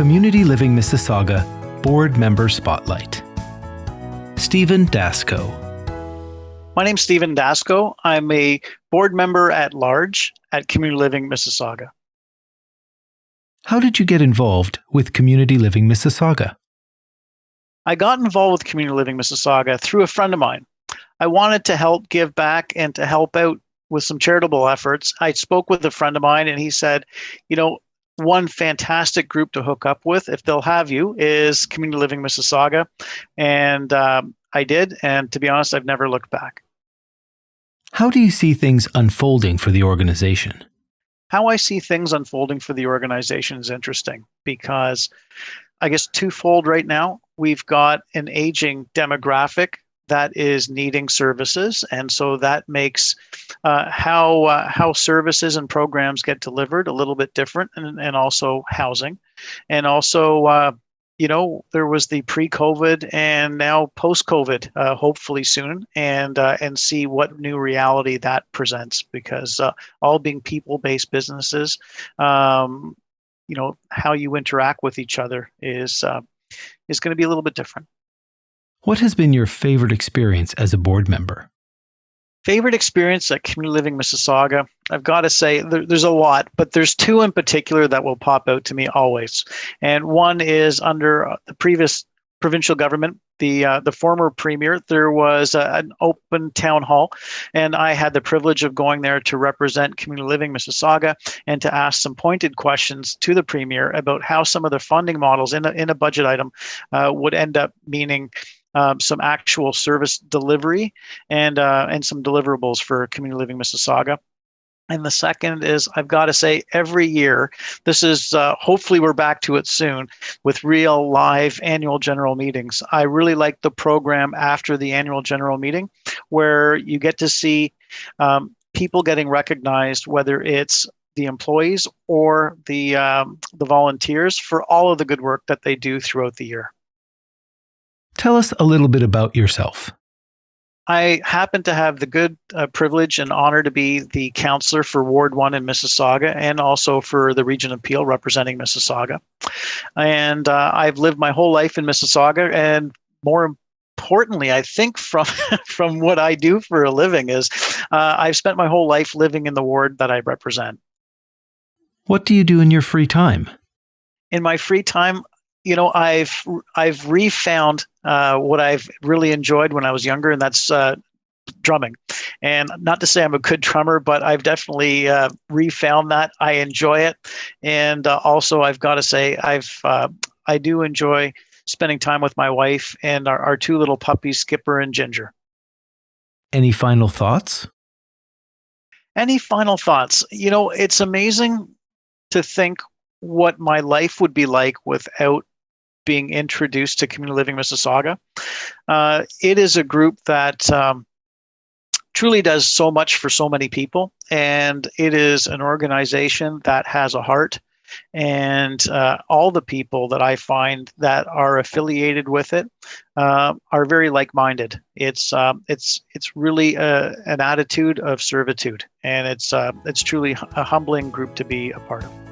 Community Living Mississauga Board Member Spotlight. Stephen Dasko. My name's Stephen Dasko. I'm a board member at large at Community Living Mississauga. How did you get involved with Community Living Mississauga? I got involved with Community Living Mississauga through a friend of mine. I wanted to help give back and to help out with some charitable efforts. I spoke with a friend of mine and he said, one fantastic group to hook up with, if they'll have you, is Community Living Mississauga. And I did. And to be honest, I've never looked back. How do you see things unfolding for the organization? How I see things unfolding for the organization is interesting because I guess twofold right now. We've got an aging demographic that is needing services. And so that makes how services and programs get delivered a little bit different, and also housing. And also, there was the pre-COVID and now post-COVID, hopefully soon, and see what new reality that presents, because all being people-based businesses, how you interact with each other is going to be a little bit different. What has been your favorite experience as a board member? Favorite experience at Community Living Mississauga? I've got to say there's a lot, but there's two in particular that will pop out to me always. And one is under the previous provincial government, the former premier. There was an open town hall, and I had the privilege of going there to represent Community Living Mississauga and to ask some pointed questions to the premier about how some of the funding models in a budget item would end up meaning some actual service delivery and some deliverables for Community Living Mississauga. And the second is, I've got to say, every year, this is hopefully we're back to it soon with real live annual general meetings. I really like the program after the annual general meeting, where you get to see people getting recognized, whether it's the employees or the volunteers, for all of the good work that they do throughout the year. Tell us a little bit about yourself. I happen to have the good privilege and honor to be the counselor for Ward 1 in Mississauga, and also for the Region of Peel representing Mississauga. And I've lived my whole life in Mississauga, and more importantly, I think from what I do for a living is I've spent my whole life living in the ward that I represent. What do you do in your free time? In my free time, I've refound what I've really enjoyed when I was younger, and that's drumming. And not to say I'm a good drummer, but I've definitely refound that. I enjoy it, and also I've got to say I do enjoy spending time with my wife and our two little puppies, Skipper and Ginger. Any final thoughts? Any final thoughts? It's amazing to think what my life would be like without being introduced to Community Living Mississauga. It is a group that truly does so much for so many people, and it is an organization that has a heart, and all the people that I find that are affiliated with it are very like-minded. It's really an attitude of servitude, and it's truly a humbling group to be a part of.